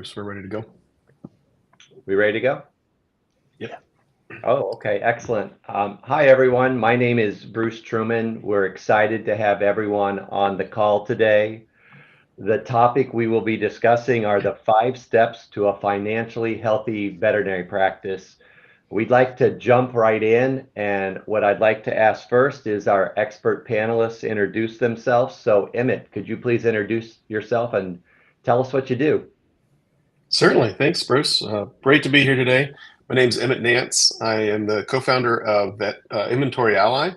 Bruce. We're ready to go. We ready to go? Yeah. Oh, okay, excellent. Hi, everyone. My name is Bruce Truman. We're excited to have everyone on the call today. The topic we will be discussing are the 5 steps to a financially healthy veterinary practice. We'd like to jump right in, and what I'd like to ask first is our expert panelists introduce themselves. So, Emmett, could you please introduce yourself and tell us what you do? Certainly. Thanks, Bruce. Great to be here today. My name's Emmett Nance. I am the co-founder of Inventory Ally.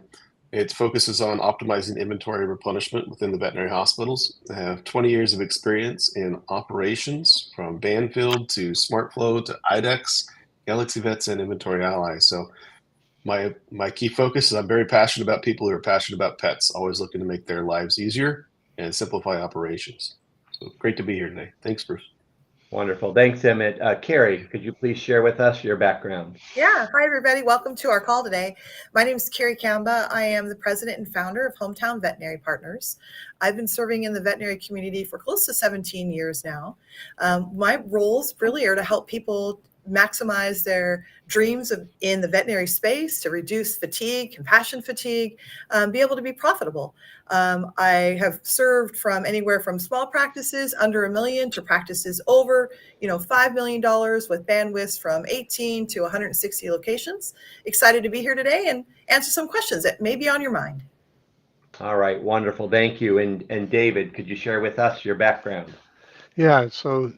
It focuses on optimizing inventory replenishment within the veterinary hospitals. I have 20 years of experience in operations from Banfield to SmartFlow to IDEX, Galaxy Vets, and Inventory Ally. So my key focus is I'm very passionate about people who are passionate about pets, always looking to make their lives easier and simplify operations. So great to be here today. Thanks, Bruce. Wonderful. Thanks, Emmett. Carrie, could you please share with us your background? Yeah. Hi, everybody. Welcome to our call today. My name is Carrie Kamba. I am the president and founder of Hometown Veterinary Partners. I've been serving in the veterinary community for close to 17 years now. My roles really are to help people maximize their dreams in the veterinary space, to reduce fatigue, compassion fatigue, be able to be profitable. I have served from anywhere from small practices under $1 million to practices over, $5 million with bandwidths from 18 to 160 locations. Excited to be here today and answer some questions that may be on your mind. All right, wonderful. Thank you. And David, could you share with us your background? Yeah, so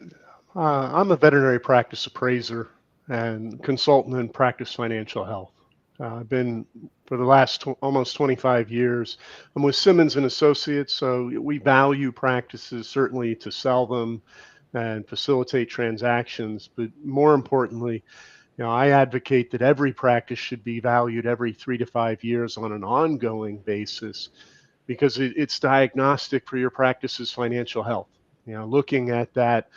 I'm a veterinary practice appraiser and consultant in practice financial health. I've been for the last almost 25 years. I'm with Simmons and Associates, so we value practices certainly to sell them and facilitate transactions, but more importantly, I advocate that every practice should be valued every 3 to 5 years on an ongoing basis because it's diagnostic for your practice's financial health. Looking at that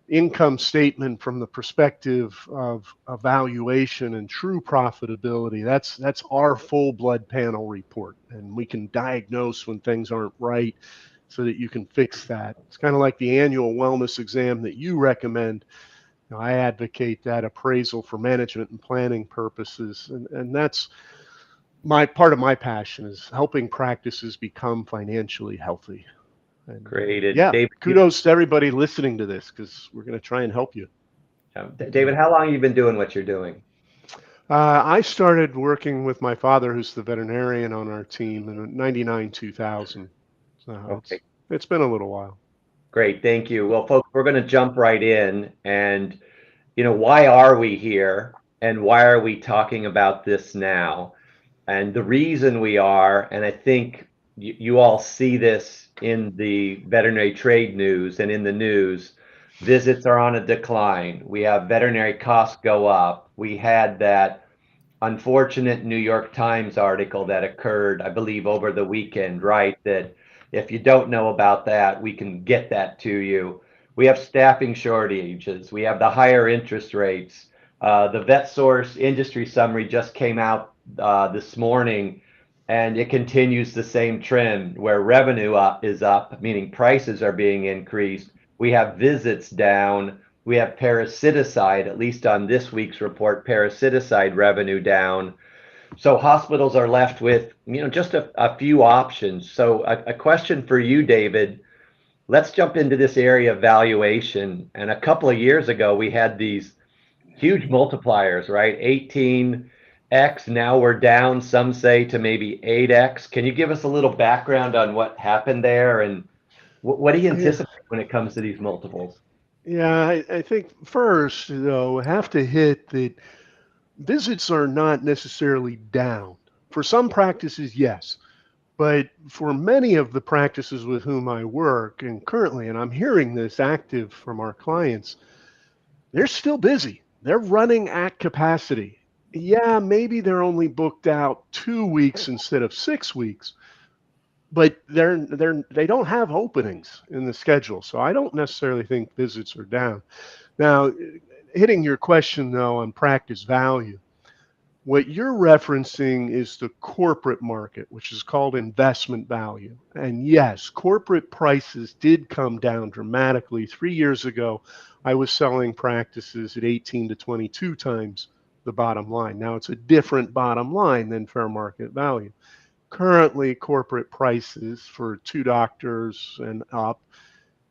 income statement from the perspective of valuation and true profitability, that's our full blood panel report, and we can diagnose when things aren't right so that you can fix that. It's kind of like the annual wellness exam that you recommend. I advocate that appraisal for management and planning purposes, and that's my part of my passion is helping practices become financially healthy. And, Great. yeah, David, kudos to everybody listening to this because we're going to try and help you. David, how long have you been doing what you're doing? I started working with my father, who's the veterinarian on our team, in 99, 2000. So Okay. it's been a little while. Great, thank you. Well, folks, we're going to jump right in. And, why are we here and why are we talking about this now? And the reason we are, and I think you all see this in the veterinary trade news and in the news, visits are on a decline. We have veterinary costs go up. We had that unfortunate New York Times article that occurred, I believe, over the weekend, right? That if you don't know about that, we can get that to you. We have staffing shortages. We have the higher interest rates. The VetSource industry summary just came out this morning, and it continues the same trend where revenue is up, meaning prices are being increased. We have visits down. We have parasiticide, at least on this week's report, parasiticide revenue down. So hospitals are left with, just a few options. So a question for you, David. Let's jump into this area of valuation. And a couple of years ago, we had these huge multipliers, right? 18x. Now we're down, some say, to maybe 8x. Can you give us a little background on what happened there? And what do you anticipate when it comes to these multiples? Yeah, I think first, though, I have to hit that visits are not necessarily down. For some practices, yes. But for many of the practices with whom I work, and currently, and I'm hearing this active from our clients, they're still busy. They're running at capacity. Yeah, maybe they're only booked out 2 weeks instead of 6 weeks, but they don't have openings in the schedule. So I don't necessarily think visits are down. Now, hitting your question though on practice value, What you're referencing is the corporate market, which is called investment value. And yes, corporate prices did come down dramatically. 3 years ago, I was selling practices at 18 to 22 times the bottom line. Now it's a different bottom line than fair market value. Currently, corporate prices for 2 doctors and up,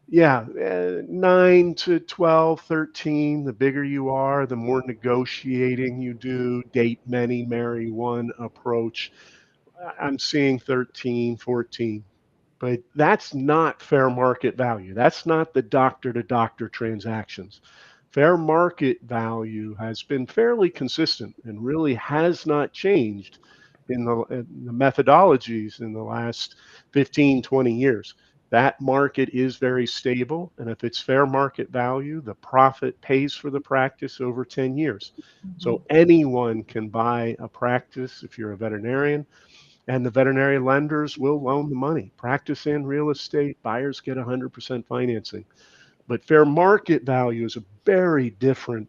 yeah, 9 to 12, 13. The bigger you are, the more negotiating you do, date many, marry one approach. I'm seeing 13, 14. But that's not fair market value. That's not the doctor to doctor transactions. Fair market value has been fairly consistent and really has not changed in the methodologies in the last 15, 20 years. That market is very stable. And if it's fair market value, the profit pays for the practice over 10 years. So anyone can buy a practice if you're a veterinarian, and the veterinary lenders will loan the money. Practice and real estate, buyers get 100% financing. But fair market value is a very different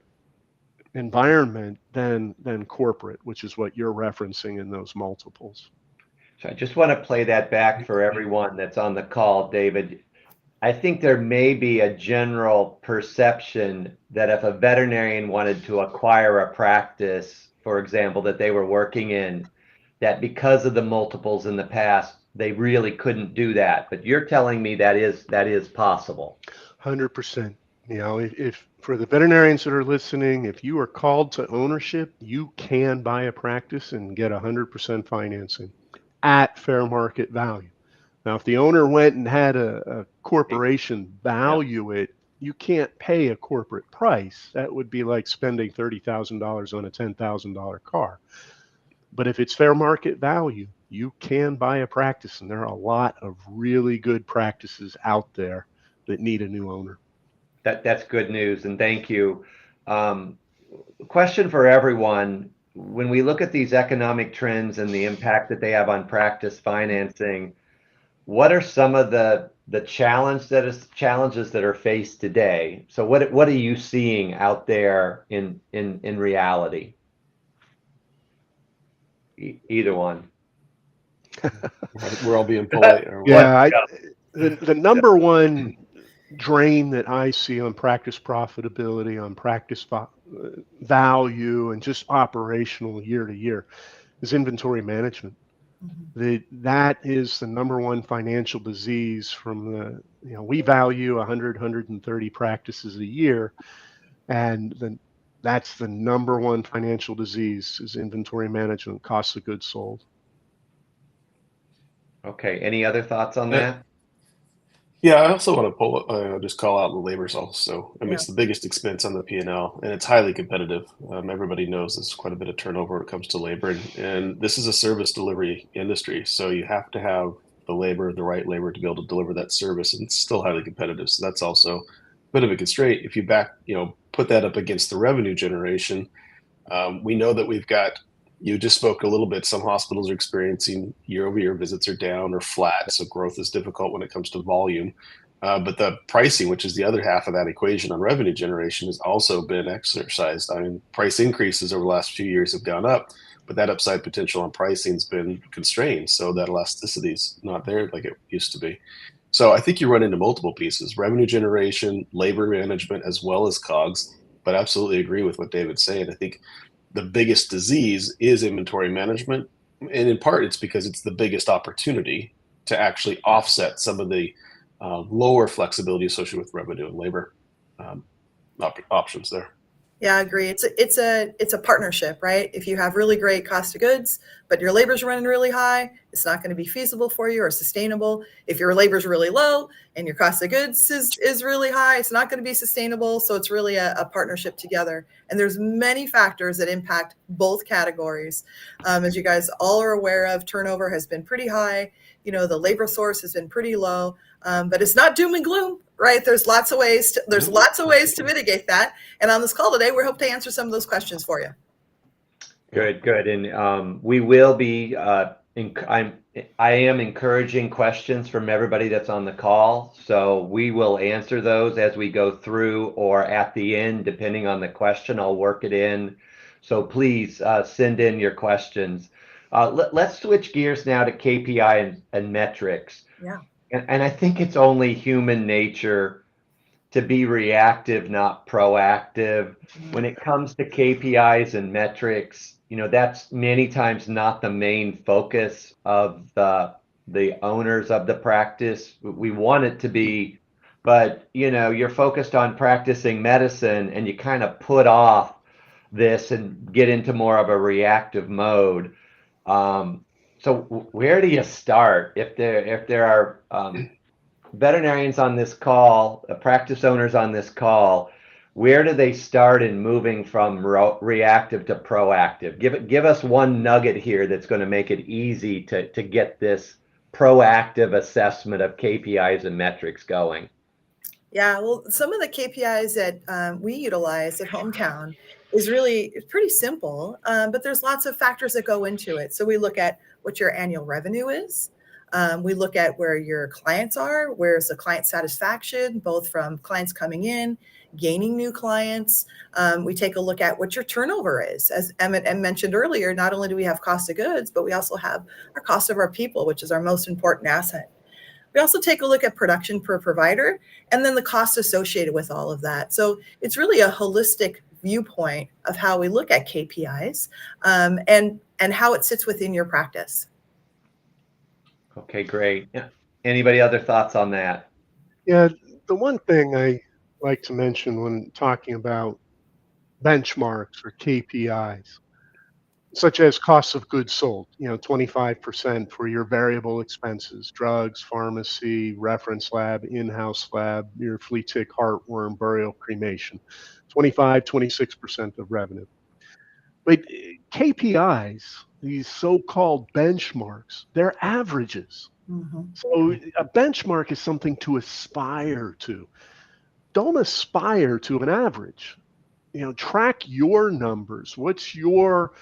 environment than corporate, which is what you're referencing in those multiples. So I just want to play that back for everyone that's on the call, David. I think there may be a general perception that if a veterinarian wanted to acquire a practice, for example, that they were working in, that because of the multiples in the past, they really couldn't do that. But you're telling me that is possible. 100%. You know, if for the veterinarians that are listening, if you are called to ownership, you can buy a practice and get 100% financing at fair market value. Now, if the owner went and had a corporation value it, you can't pay a corporate price. That would be like spending $30,000 on a $10,000 car. But if it's fair market value, you can buy a practice, and there are a lot of really good practices out there that need a new owner. That's good news, and thank you. Question for everyone: when we look at these economic trends and the impact that they have on practice financing, what are some of the challenges that are faced today? So what are you seeing out there in reality? Either one. We're all being polite. Yeah, the number one drain that I see on practice profitability, on practice value, and just operational year to year is inventory management. That is the number one financial disease from we value 100, 130 practices a year, and that's the number one financial disease is inventory management, cost of goods sold. Okay. Any other thoughts on that? Yeah, I also want to just call out the labor also. I mean, it's the biggest expense on the P&L, and it's highly competitive. Everybody knows there's quite a bit of turnover when it comes to labor, and this is a service delivery industry, so you have to have the right labor to be able to deliver that service, and it's still highly competitive. So that's also a bit of a constraint. If you put that up against the revenue generation, we know that we've got. You just spoke a little bit. Some hospitals are experiencing year-over-year visits are down or flat, so growth is difficult when it comes to volume. But the pricing, which is the other half of that equation on revenue generation, has also been exercised. I mean, price increases over the last few years have gone up, but that upside potential on pricing has been constrained, so that elasticity is not there like it used to be. So I think you run into multiple pieces: revenue generation, labor management, as well as COGS. But absolutely agree with what David's saying. I think the biggest disease is inventory management. And in part, it's because it's the biggest opportunity to actually offset some of the lower flexibility associated with revenue and labor options there. Yeah, I agree. It's a partnership, right? If you have really great cost of goods, but your labor's running really high, it's not going to be feasible for you or sustainable. If your labor's really low and your cost of goods is really high, it's not going to be sustainable. So it's really a partnership together. And there's many factors that impact both categories. As you guys all are aware of, turnover has been pretty high. The labor source has been pretty low, but it's not doom and gloom, right? There's lots of ways to mitigate that. And on this call today, we hope to answer some of those questions for you. Good. And we will be, I am encouraging questions from everybody that's on the call. So we will answer those as we go through or at the end, depending on the question. I'll work it in So please send in your questions. Let's switch gears now to KPI and metrics. Yeah. And I think it's only human nature to be reactive, not proactive. When it comes to KPIs and metrics, that's many times not the main focus of the owners of the practice. We want it to be, but you're focused on practicing medicine and you kind of put off this and get into more of a reactive mode. So where do you start if there are veterinarians on this call, practice owners on this call? Where do they start in moving from reactive to proactive? Give us one nugget here that's going to make it easy to get this proactive assessment of KPIs and metrics going. Yeah, well, some of the KPIs that we utilize at Hometown is really pretty simple, but there's lots of factors that go into it. So we look at what your annual revenue is. We look at where your clients are, where's the client satisfaction, both from clients coming in, gaining new clients. We take a look at what your turnover is. As Emmett mentioned earlier, not only do we have cost of goods, but we also have our cost of our people, which is our most important asset. We also take a look at production per provider and then the cost associated with all of that. So it's really a holistic viewpoint of how we look at KPIs and how it sits within your practice. Okay, great. Yeah. Anybody other thoughts on that? Yeah, the one thing I like to mention when talking about benchmarks or KPIs, such as costs of goods sold, 25% for your variable expenses, drugs, pharmacy, reference lab, in-house lab, your flea tick, heartworm, burial, cremation, 26% of revenue. But KPIs, these so-called benchmarks, they're averages. So a benchmark is something to aspire to. Don't aspire to an average. Track your numbers. What's your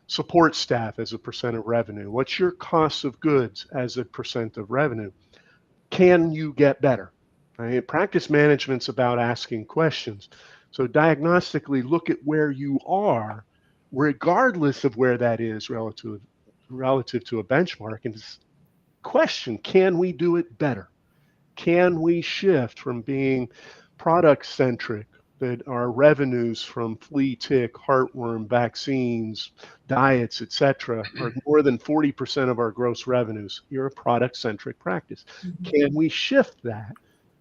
support staff as a percent of revenue? What's your cost of goods as a percent of revenue? Can you get better? Right? Practice management's about asking questions. So diagnostically look at where you are, regardless of where that is relative to a benchmark, and question, can we do it better? Can we shift from being product centric, that our revenues from flea, tick, heartworm, vaccines, diets, etc., are more than 40% of our gross revenues? You're a product-centric practice. Can we shift that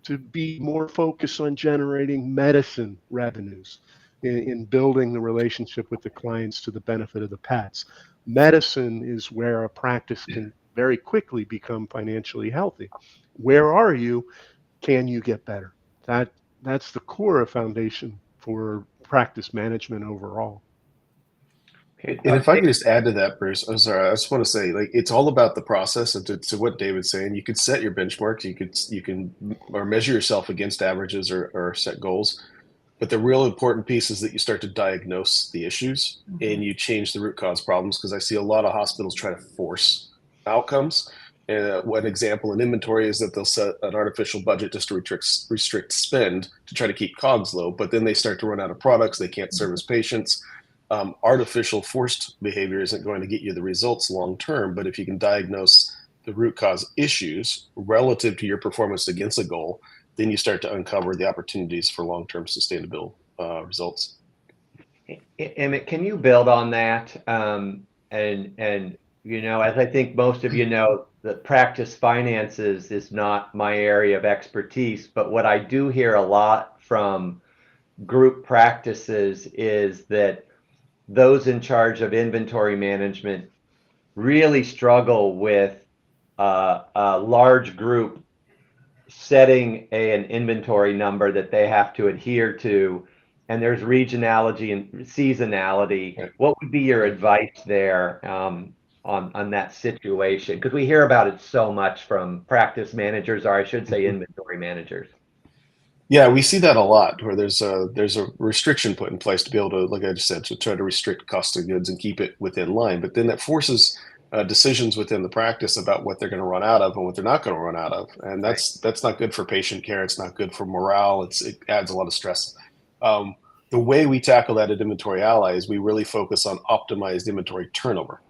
to be more focused on generating medicine revenues in building the relationship with the clients to the benefit of the pets? Medicine is where a practice can very quickly become financially healthy. Where are you? Can you get better? That's the core of foundation for practice management overall. And if I could just add to that, Bruce, I'm sorry, I just want to say, it's all about the process. And to what David's saying, you could set your benchmarks, you can or measure yourself against averages or set goals. But the real important piece is that you start to diagnose the issues and you change the root cause problems. Because I see a lot of hospitals try to force outcomes. And one example in inventory is that they'll set an artificial budget just to restrict spend to try to keep COGS low. But then they start to run out of products. They can't service patients. Artificial forced behavior isn't going to get you the results long term. But if you can diagnose the root cause issues relative to your performance against a goal, then you start to uncover the opportunities for long-term sustainable results. Emmett, can you build on that? And as I think most of you know, the practice finances is not my area of expertise, but what I do hear a lot from group practices is that those in charge of inventory management really struggle with a large group setting an inventory number that they have to adhere to, and there's regionality and seasonality. What would be your advice there on that situation? Because we hear about it so much from practice managers, or I should say inventory managers. Yeah, we see that a lot where there's a restriction put in place to be able to, like I just said, to try to restrict cost of goods and keep it within line. But then that forces decisions within the practice about what they're going to run out of and what they're not going to run out of, and that's not good for patient care. It's not good for morale. It adds a lot of stress. the way we tackle that at Inventory Ally is we really focus on optimized inventory turnover,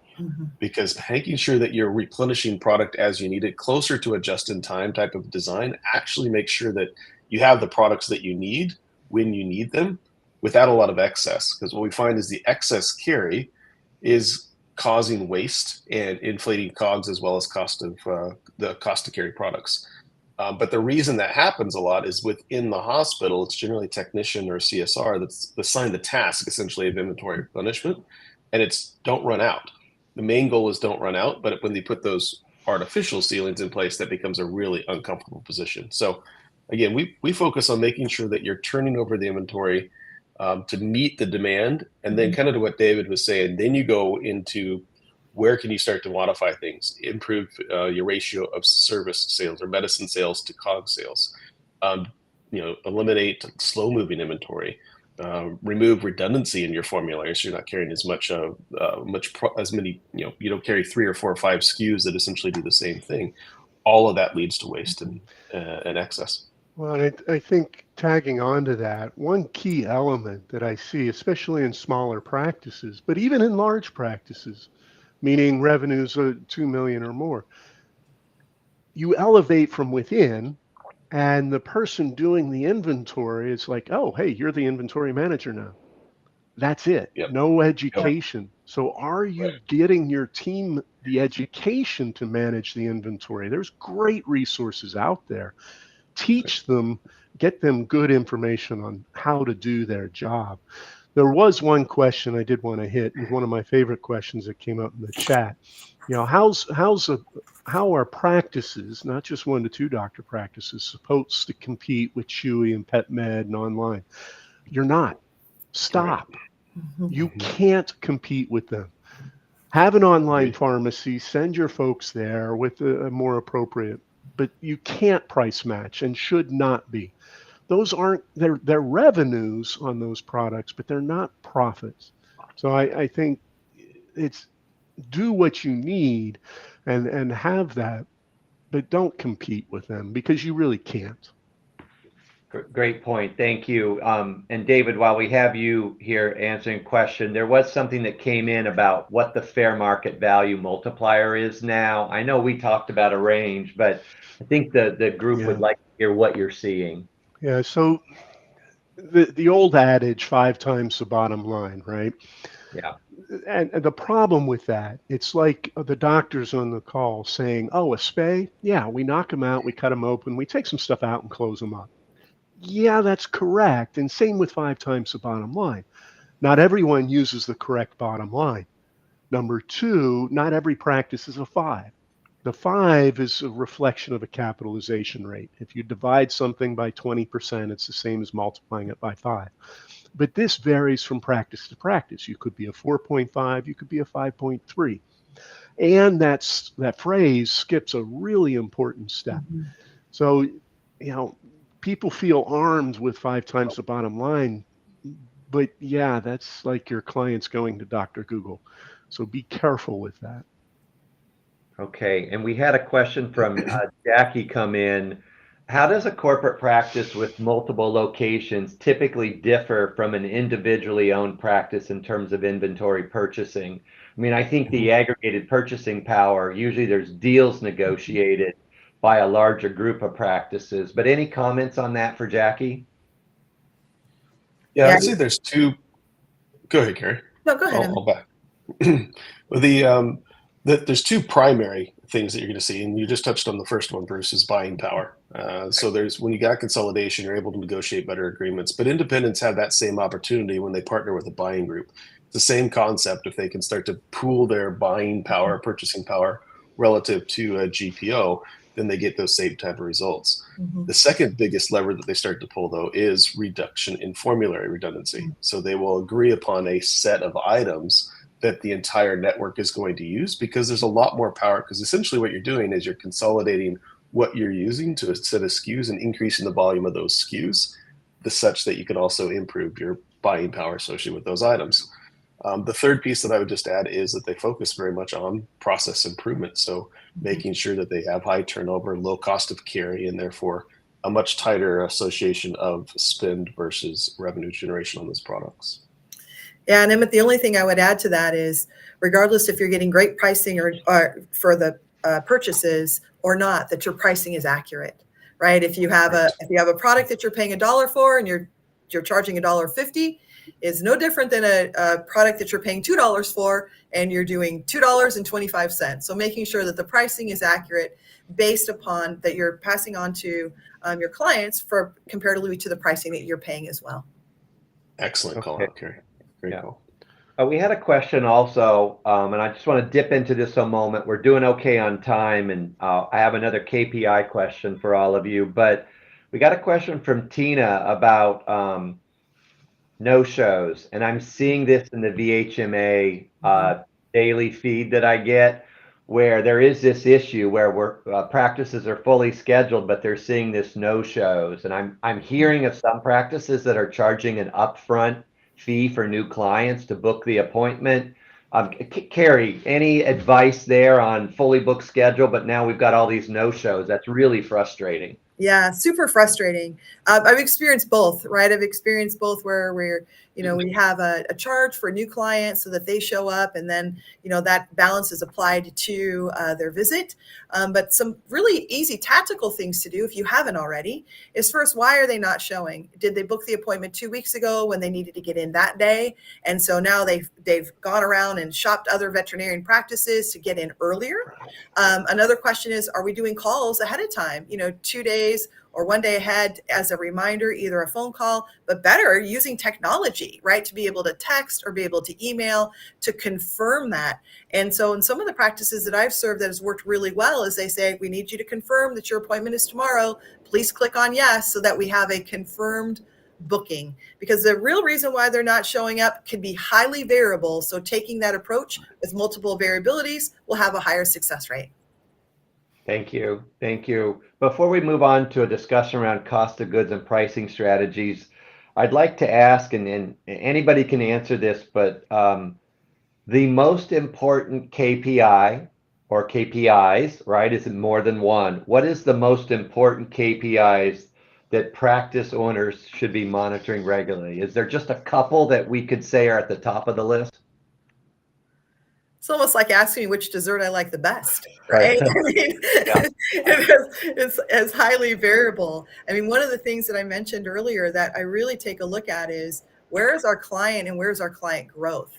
because making sure that you're replenishing product as you need it, closer to a just-in-time type of design, actually makes sure that you have the products that you need when you need them without a lot of excess. Because what we find is the excess carry is causing waste and inflating COGS as well as the cost to carry products. But the reason that happens a lot is within the hospital, it's generally a technician or CSR that's assigned the task essentially of inventory replenishment, and it's don't run out. The main goal is don't run out, but when they put those artificial ceilings in place, that becomes a really uncomfortable position. So again, we focus on making sure that you're turning over the inventory to meet the demand, and then kind of to what David was saying, then you go into where can you start to modify things, improve your ratio of service sales or medicine sales to COGS sales, eliminate slow moving inventory, remove redundancy in your formulary so you're not carrying as many, you don't carry 3 or 4 or 5 SKUs that essentially do the same thing. All of that leads to waste and excess. Well, I think tagging on to that, one key element that I see, especially in smaller practices, but even in large practices, meaning revenues of 2 million or more, you elevate from within, and the person doing the inventory is like, oh, hey, you're the inventory manager now. That's it. Yep. No education. So are you getting your team the education to manage the inventory? There's great resources out there. Teach them, get them good information on how to do their job. There was one question I did want to hit, and one of my favorite questions that came up in the chat. How are practices, not just 1 to 2 doctor practices, supposed to compete with Chewy and PetMed and online? You're not. Stop. You can't compete with them. Have an online pharmacy, send your folks there with a more appropriate, but you can't price match and should not be. Those aren't, they're revenues on those products, but they're not profits. So I think it's do what you need and have that, but don't compete with them because you really can't. Great point. Thank you. And David, while we have you here answering a question, there was something that came in about what the fair market value multiplier is now. I know we talked about a range, but I think the group would like to hear what you're seeing. Yeah, so the old adage, 5 times the bottom line, right? Yeah. And the problem with that, it's like the doctors on the call saying, oh, a spay? Yeah, we knock them out, we cut them open, we take some stuff out and close them up. Yeah, that's correct. And same with 5 times the bottom line. Not everyone uses the correct bottom line. Number 2, not every practice is a 5. The 5 is a reflection of a capitalization rate. If you divide something by 20%, it's the same as multiplying it by 5. But this varies from practice to practice. You could be a 4.5, you could be a 5.3. And that phrase skips a really important step. So, people feel armed with 5 times the bottom line, but yeah, that's like your clients going to Dr. Google. So be careful with that. Okay, and we had a question from Jackie come in. How does a corporate practice with multiple locations typically differ from an individually owned practice in terms of inventory purchasing? I mean, I think the aggregated purchasing power, usually there's deals negotiated by a larger group of practices, but any comments on that for Jackie? Yeah, I'd say there's 2. Go ahead, Carrie. No, go ahead. I'll back. Well, there's 2 primary things that you're going to see, and you just touched on the first one, Bruce, is buying power. So when you got consolidation, you're able to negotiate better agreements, but independents have that same opportunity when they partner with a buying group. It's the same concept. If they can start to pool their buying power, purchasing power relative to a GPO, then they get those same type of results. The second biggest lever that they start to pull, though, is reduction in formulary redundancy. So they will agree upon a set of items that the entire network is going to use, because there's a lot more power, because essentially what you're doing is you're consolidating what you're using to a set of SKUs and increasing the volume of those SKUs, such that you can also improve your buying power associated with those items. The third piece that I would just add is that they focus very much on process improvement. So making sure that they have high turnover, low cost of carry, and therefore a much tighter association of spend versus revenue generation on those products. Yeah, and Emmett, the only thing I would add to that is, regardless if you're getting great pricing or for the purchases or not, that your pricing is accurate, right? If you have a product that you're paying $1 for and you're charging $1.50, is no different than a product that you're paying $2 for and you're doing $2.25. So making sure that the pricing is accurate based upon that you're passing on to your clients for comparatively to the pricing that you're paying as well. Excellent call out, Carrie. Great call. We had a question also, and I just want to dip into this a moment. We're doing okay on time, and I have another KPI question for all of you, but we got a question from Tina about no-shows, and I'm seeing this in the VHMA daily feed that I get, where there is this issue where practices are fully scheduled, but they're seeing this no-shows, and I'm hearing of some practices that are charging an upfront fee for new clients to book the appointment. Carrie, any advice there on fully booked schedule, but now we've got all these no-shows? That's really frustrating. Yeah, super frustrating. I've experienced both, right? I've experienced both where we have a charge for a new client so that they show up and then, that balance is applied to their visit. But some really easy tactical things to do if you haven't already is first, why are they not showing? Did they book the appointment 2 weeks ago when they needed to get in that day? And so now they've gone around and shopped other veterinarian practices to get in earlier. Another question is, are we doing calls ahead of time? 2 days or 1 day ahead as a reminder, either a phone call, but better using technology, right? To be able to text or be able to email to confirm that. And so in some of the practices that I've served that has worked really well is they say, we need you to confirm that your appointment is tomorrow. Please click on yes, so that we have a confirmed booking, because the real reason why they're not showing up can be highly variable. So taking that approach with multiple variabilities will have a higher success rate. Thank you. Thank you. Before we move on to a discussion around cost of goods and pricing strategies, I'd like to ask, and anybody can answer this, but the most important KPI or KPIs, right? Is it more than one? What is the most important KPIs that practice owners should be monitoring regularly? Is there just a couple that we could say are at the top of the list? It's almost like asking me which dessert I like the best, right? I mean, it's highly variable. I mean, one of the things that I mentioned earlier that I really take a look at is, where is our client and where's our client growth?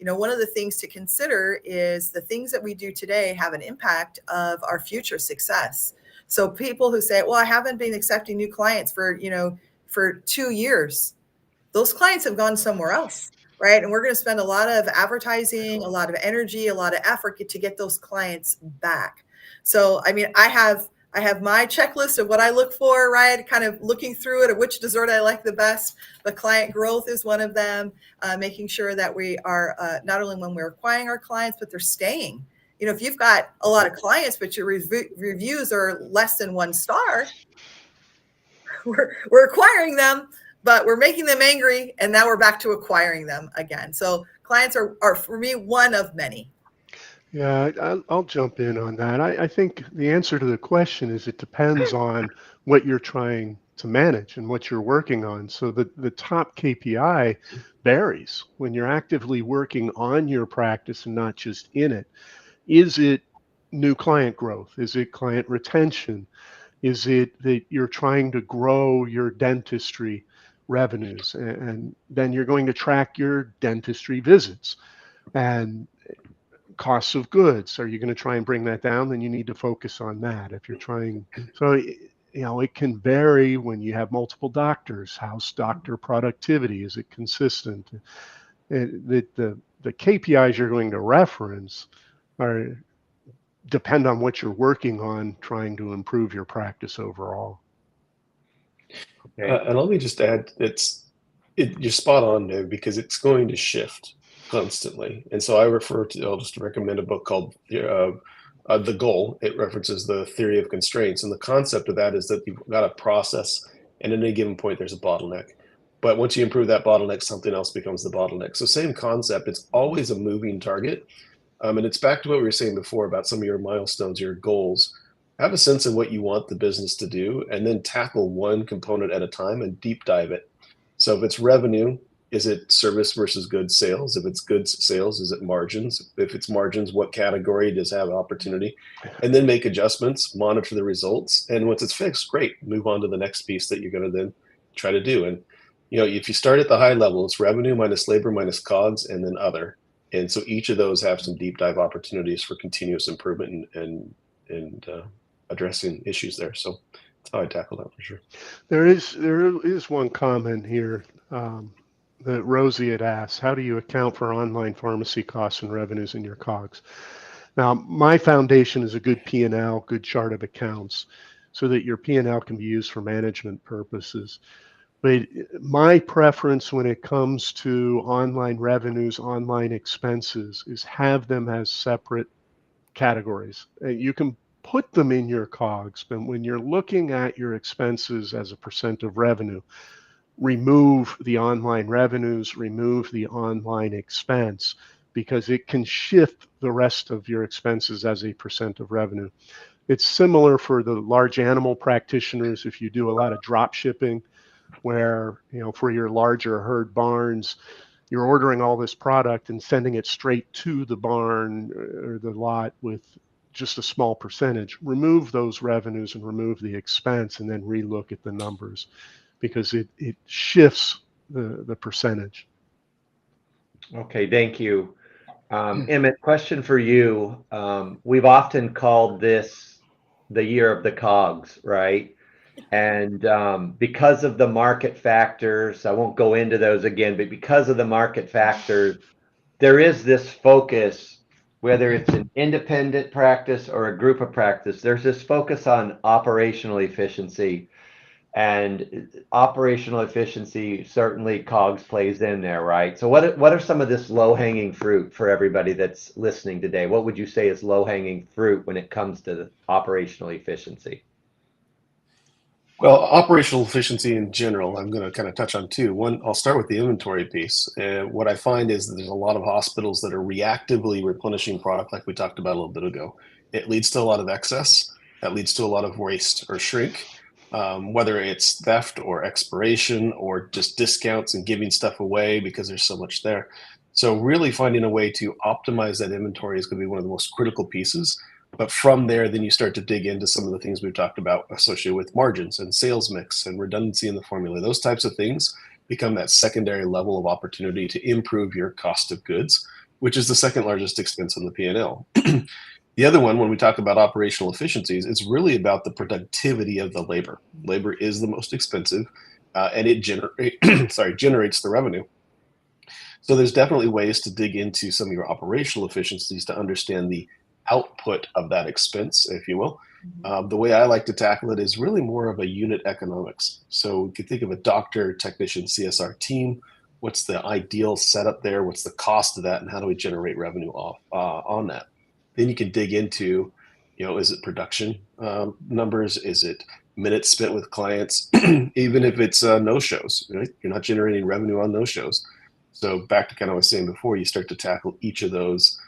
One of the things to consider is the things that we do today have an impact of our future success. So people who say, well, I haven't been accepting new clients for 2 years, those clients have gone somewhere else. Right. And we're going to spend a lot of advertising, a lot of energy, a lot of effort to get those clients back. So, I mean, I have my checklist of what I look for, right? Kind of looking through it, of which dessert I like the best. But client growth is one of them, making sure that we are not only when we're acquiring our clients, but they're staying. If you've got a lot of clients, but your reviews are less than 1 star, we're acquiring them, but we're making them angry, and now we're back to acquiring them again. So clients are for me, one of many. Yeah, I'll jump in on that. I think the answer to the question is it depends on what you're trying to manage and what you're working on. So the top KPI varies when you're actively working on your practice and not just in it. Is it new client growth? Is it client retention? Is it that you're trying to grow your dentistry revenues, and then you're going to track your dentistry visits and costs of goods? Are you going to try and bring that down? Then you need to focus on that. If you're trying, so it can vary when you have multiple doctors. How's doctor productivity? Is it consistent? The KPIs you're going to reference depend on what you're working on, trying to improve your practice overall. And let me just add, you're spot on there, because it's going to shift constantly. And so I'll just recommend a book called The Goal. It references the theory of constraints. And the concept of that is that you've got a process, and at any given point, there's a bottleneck. But once you improve that bottleneck, something else becomes the bottleneck. So same concept, it's always a moving target. And it's back to what we were saying before about some of your milestones, your goals. have a sense of what you want the business to do, and then tackle one component at a time and deep dive it. So if it's revenue, is it service versus goods sales? If it's goods sales, is it margins? If it's margins, what category does have opportunity? And then make adjustments, monitor the results. And once it's fixed, great, move on to the next piece that you're going to then try to do. And if you start at the high level, it's revenue minus labor minus COGS and then other. And so each of those have some deep dive opportunities for continuous improvement and addressing issues there. So that's how I tackle that for sure. There is one comment here that Rosie had asked. How do you account for online pharmacy costs and revenues in your COGS? Now, my foundation is a good P&L, good chart of accounts, so that your P&L can be used for management purposes. But my preference when it comes to online revenues, online expenses, is have them as separate categories. You can put them in your COGS, but when you're looking at your expenses as a percent of revenue, remove the online revenues, remove the online expense, because it can shift the rest of your expenses as a percent of revenue. It's similar for the large animal practitioners if you do a lot of drop shipping, where, for your larger herd barns, you're ordering all this product and sending it straight to the barn or the lot with just a small percentage. Remove those revenues and remove the expense, and then relook at the numbers, because it shifts the percentage. Okay, thank you. Emmett, question for you. We've often called this the year of the COGS, right? And because of the market factors, I won't go into those again, but because of the market factors, there is this focus, whether it's an independent practice or a group of practice, there's this focus on operational efficiency. And operational efficiency, certainly COGS plays in there, right? So what are some of this low-hanging fruit for everybody that's listening today? What would you say is low-hanging fruit when it comes to the operational efficiency? Well, operational efficiency in general, I'm going to kind of touch on two. One, I'll start with the inventory piece. What I find is that there's a lot of hospitals that are reactively replenishing product, like we talked about a little bit ago. It leads to a lot of excess. That leads to a lot of waste or shrink, whether it's theft or expiration or just discounts and giving stuff away because there's so much there. So really finding a way to optimize that inventory is going to be one of the most critical pieces. But from there, then you start to dig into some of the things we've talked about associated with margins and sales mix and redundancy in the formula. Those types of things become that secondary level of opportunity to improve your cost of goods, which is the second largest expense on the P&L. The other one, when we talk about operational efficiencies, it's really about the productivity of the labor. Labor is the most expensive, and it generates the revenue. So there's definitely ways to dig into some of your operational efficiencies to understand the output of that expense, if you will. The way I like to tackle it is really more of a unit economics. So you could think of a doctor, technician, CSR team. What's the ideal setup there? What's the cost of that? And how do we generate revenue off on that? Then you can dig into, is it production numbers? Is it minutes spent with clients? Even if it's no-shows, right? You're not generating revenue on no-shows. So back to kind of what I was saying before, you start to tackle each of those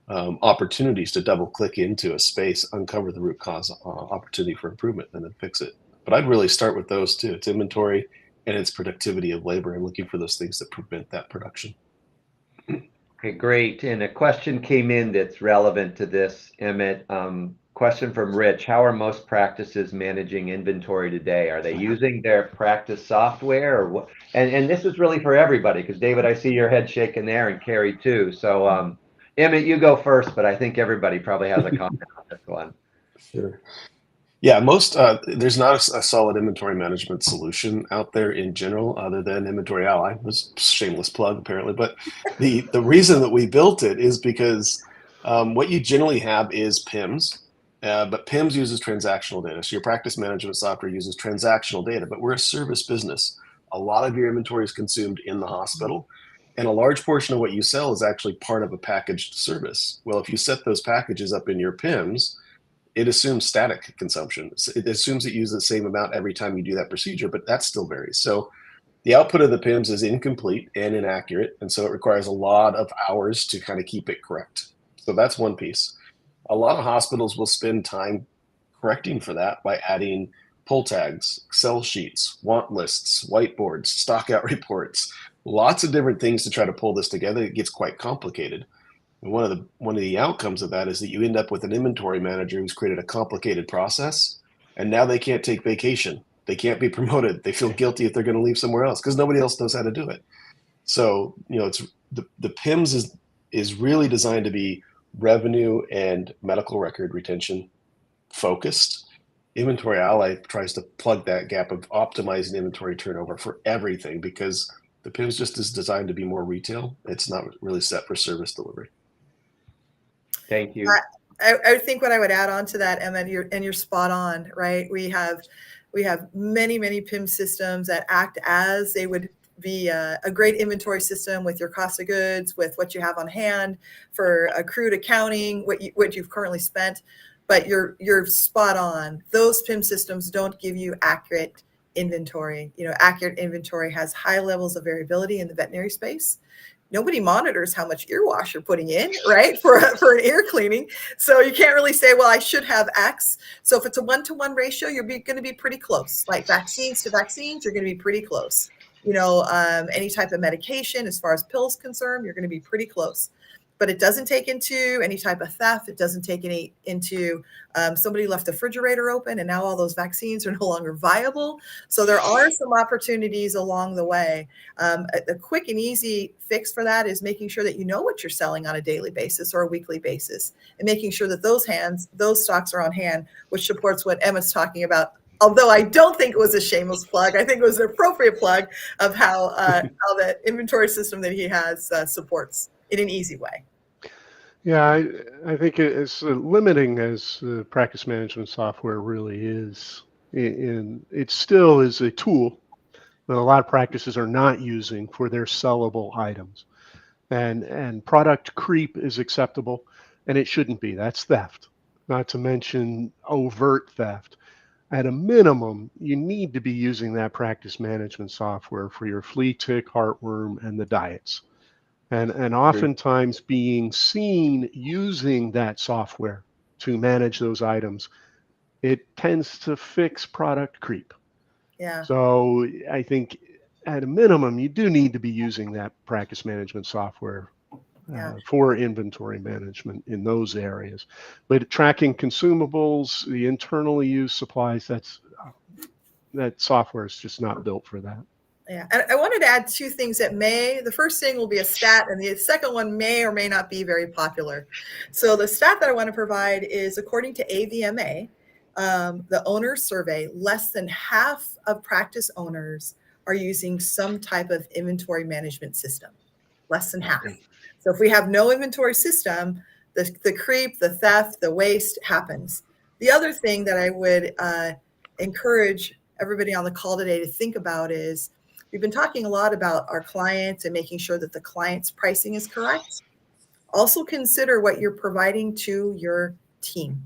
opportunities to double click into a space, uncover the root cause opportunity for improvement, and then fix it. But I'd really start with those two. It's inventory and it's productivity of labor, and looking for those things that prevent that production. Okay, great. And a question came in that's relevant to this, Emmett. Question from Rich. How are most practices managing inventory today? Are they using their practice software, or what? And this is really for everybody, because David, I see your head shaking there, and Carrie too. So Emmett, you go first, but I think everybody probably has a comment on this one. Sure. Yeah, there's not a solid inventory management solution out there in general, other than Inventory Ally. It was a shameless plug, apparently. But the reason that we built it is because what you generally have is PIMS, but PIMS uses transactional data. So your practice management software uses transactional data, but we're a service business. A lot of your inventory is consumed in the hospital. And a large portion of what you sell is actually part of a packaged service. Well, if you set those packages up in your PIMS, it assumes static consumption. It assumes it uses the same amount every time you do that procedure, but that still varies. So the output of the PIMS is incomplete and inaccurate. And so it requires a lot of hours to kind of keep it correct. So that's one piece. A lot of hospitals will spend time correcting for that by adding pull tags, Excel sheets, want lists, whiteboards, stock out reports, lots of different things to try to pull this together. It gets quite complicated. And one of the outcomes of that is that you end up with an inventory manager who's created a complicated process, and now they can't take vacation. They can't be promoted. They feel guilty if they're going to leave somewhere else because nobody else knows how to do it. So, it's the PIMS is really designed to be revenue and medical record retention focused. Inventory Ally tries to plug that gap of optimizing inventory turnover for everything because the PIMS just is designed to be more retail. It's not really set for service delivery. Thank you. I think what I would add on to that, Emma, you're spot on, right? We have many PIM systems that act as they would be a great inventory system with your cost of goods, with what you have on hand for accrued accounting, what you've currently spent. But you're spot on. Those PIM systems don't give you accurate inventory. Accurate inventory has high levels of variability in the veterinary space. Nobody monitors how much ear wash you're putting in, right, for an ear cleaning. So you can't really say, well, I should have X. So if it's a 1-to-1 ratio, you're going to be pretty close. Like vaccines to vaccines, you're going to be pretty close. Any type of medication, as far as pills concerned, you're going to be pretty close. But it doesn't take into any type of theft. It doesn't take any into somebody left the refrigerator open and now all those vaccines are no longer viable. So there are some opportunities along the way. A quick and easy fix for that is making sure that you know what you're selling on a daily basis or a weekly basis, and making sure that those stocks are on hand, which supports what Emma's talking about. Although I don't think it was a shameless plug, I think it was an appropriate plug of how that inventory system that he has supports in an easy way. Yeah, I think as limiting as the practice management software really is, it still is a tool that a lot of practices are not using for their sellable items. And product creep is acceptable, and it shouldn't be. That's theft, not to mention overt theft. At a minimum, you need to be using that practice management software for your flea, tick, heartworm, and the diets. And oftentimes being seen using that software to manage those items, it tends to fix product creep. Yeah. So I think at a minimum, you do need to be using that practice management software for inventory management in those areas. But tracking consumables, the internally used supplies, that software is just not built for that. Yeah, and I wanted to add two things the first thing will be a stat, and the second one may or may not be very popular. So the stat that I want to provide is, according to AVMA, the owner survey, less than half of practice owners are using some type of inventory management system, less than half. So if we have no inventory system, the creep, the theft, the waste happens. The other thing that I would encourage everybody on the call today to think about is, we've been talking a lot about our clients and making sure that the client's pricing is correct. Also consider what you're providing to your team.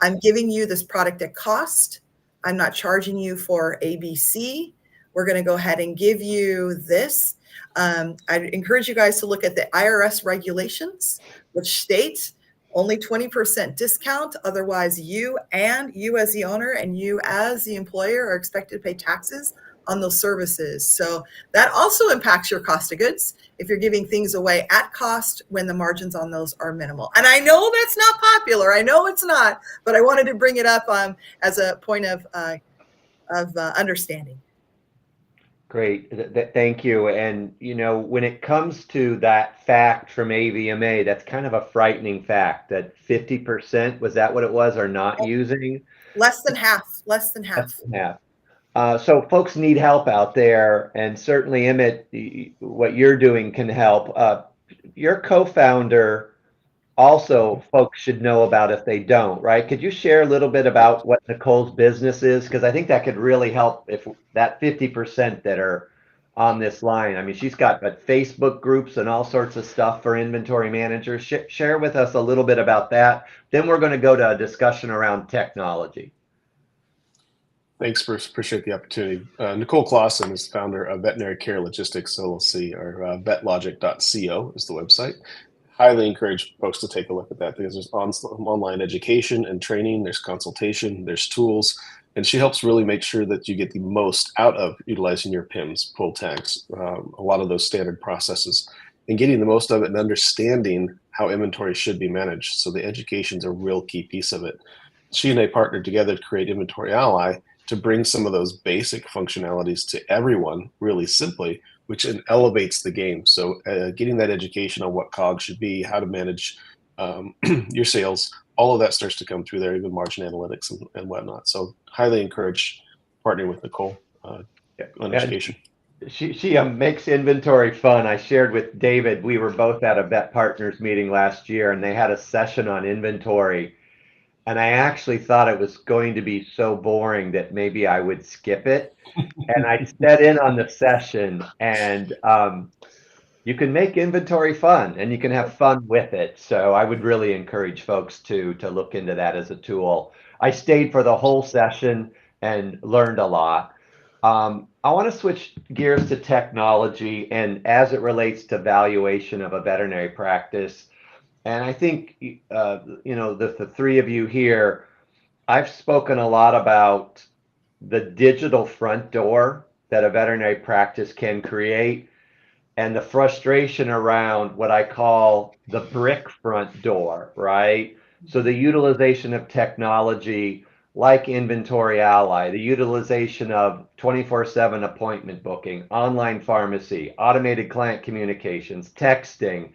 I'm giving you this product at cost. I'm not charging you for ABC. We're going to go ahead and give you this. I'd encourage you guys to look at the IRS regulations, which states only 20% discount. Otherwise, you as the owner and you as the employer are expected to pay taxes on those services. So that also impacts your cost of goods if you're giving things away at cost when the margins on those are minimal. And I know that's not popular. I know it's not, but I wanted to bring it up as a point of understanding. Great. Thank you. And, when it comes to that fact from AVMA, that's kind of a frightening fact that 50%, was that what it was, are not using? Less than half. Less than half. So folks need help out there, and certainly, Emmett, what you're doing can help. Your co-founder also, folks should know about if they don't, right? Could you share a little bit about what Nicole's business is? Because I think that could really help if that 50% that are on this line. I mean, she's got Facebook groups and all sorts of stuff for inventory managers. Share with us a little bit about that. Then we're going to go to a discussion around technology. Thanks, Bruce. Appreciate the opportunity. Nicole Clausen is founder of Veterinary Care Logistics LLC, or vetlogic.co is the website. Highly encourage folks to take a look at that because there's online education and training, there's consultation, there's tools, and she helps really make sure that you get the most out of utilizing your PIMs, pull tags, a lot of those standard processes, and getting the most of it and understanding how inventory should be managed. So the education is a real key piece of it. She and I partnered together to create Inventory Ally to bring some of those basic functionalities to everyone really simply, which elevates the game. So getting that education on what COGS should be, how to manage your sales, all of that starts to come through there, even margin analytics and whatnot. So highly encourage partnering with Nicole on education. She makes inventory fun. I shared with David, we were both at a Vet Partners meeting last year, and they had a session on inventory. And I actually thought it was going to be so boring that maybe I would skip it. And I set in on the session, and you can make inventory fun and you can have fun with it. So I would really encourage folks to look into that as a tool. I stayed for the whole session and learned a lot. I want to switch gears to technology and as it relates to valuation of a veterinary practice. And I think, the three of you here, I've spoken a lot about the digital front door that a veterinary practice can create and the frustration around what I call the brick front door, right? So the utilization of technology like Inventory Ally, the utilization of 24/7 appointment booking, online pharmacy, automated client communications, texting.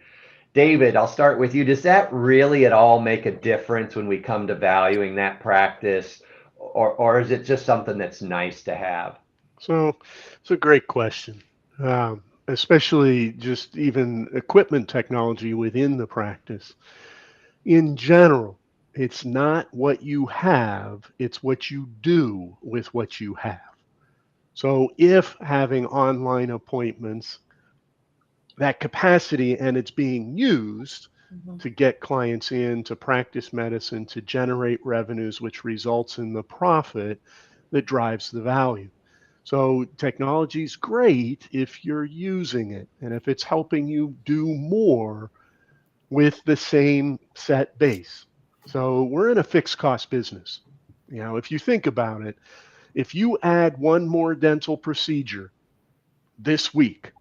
David, I'll start with you. Does that really at all make a difference when we come to valuing that practice, or is it just something that's nice to have? So it's a great question, especially just even equipment technology within the practice. In general, it's not what you have, it's what you do with what you have. So if having online appointments, that capacity and it's being used to get clients in, to practice medicine, to generate revenues, which results in the profit that drives the value. So technology is great if you're using it and if it's helping you do more with the same set base. So we're in a fixed cost business. If you think about it, if you add one more dental procedure this week,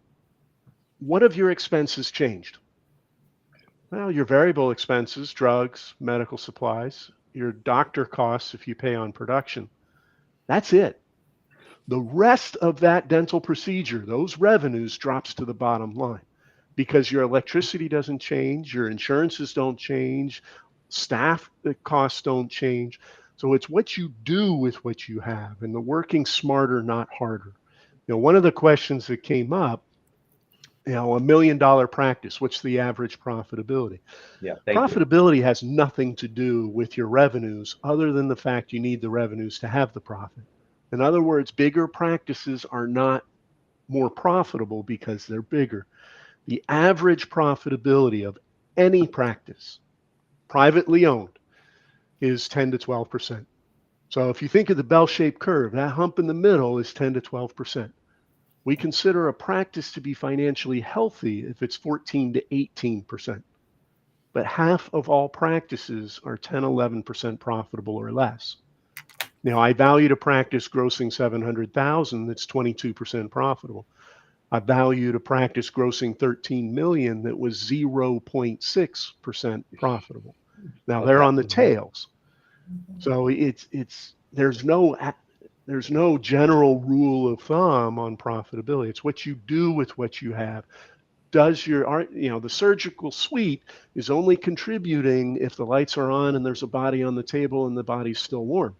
what have your expenses changed? Well, your variable expenses, drugs, medical supplies, your doctor costs if you pay on production. That's it. The rest of that dental procedure, those revenues drops to the bottom line because your electricity doesn't change, your insurances don't change, staff costs don't change. So it's what you do with what you have and the working smarter, not harder. One of the questions that came up, $1 million practice, what's the average profitability? Yeah, thank you. Profitability has nothing to do with your revenues other than the fact you need the revenues to have the profit. In other words, bigger practices are not more profitable because they're bigger. The average profitability of any practice, privately owned, is 10 to 12%. So if you think of the bell-shaped curve, that hump in the middle is 10 to 12%. We consider a practice to be financially healthy if it's 14 to 18%. But half of all practices are 10, 11% profitable or less. Now, I valued a practice grossing $700,000 that's 22% profitable. I valued a practice grossing $13 million that was 0.6% profitable. Now they're on the tails. So there's no general rule of thumb on profitability. It's what you do with what you have. The surgical suite is only contributing if the lights are on and there's a body on the table and the body's still warm.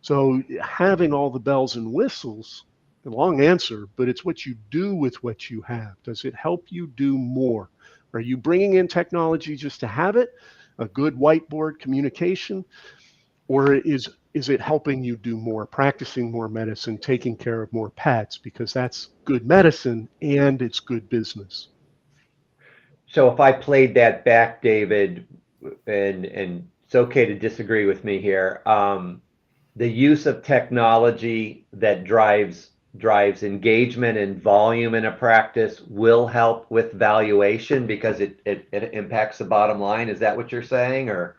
So having all the bells and whistles, a long answer, but it's what you do with what you have. Does it help you do more? Are you bringing in technology just to have it, a good whiteboard communication, or is it helping you do more, practicing more medicine, taking care of more pets, because that's good medicine and it's good business. So if I played that back, David, and it's okay to disagree with me here, the use of technology that drives drives engagement and volume in a practice will help with valuation because it impacts the bottom line. Is that what you're saying, or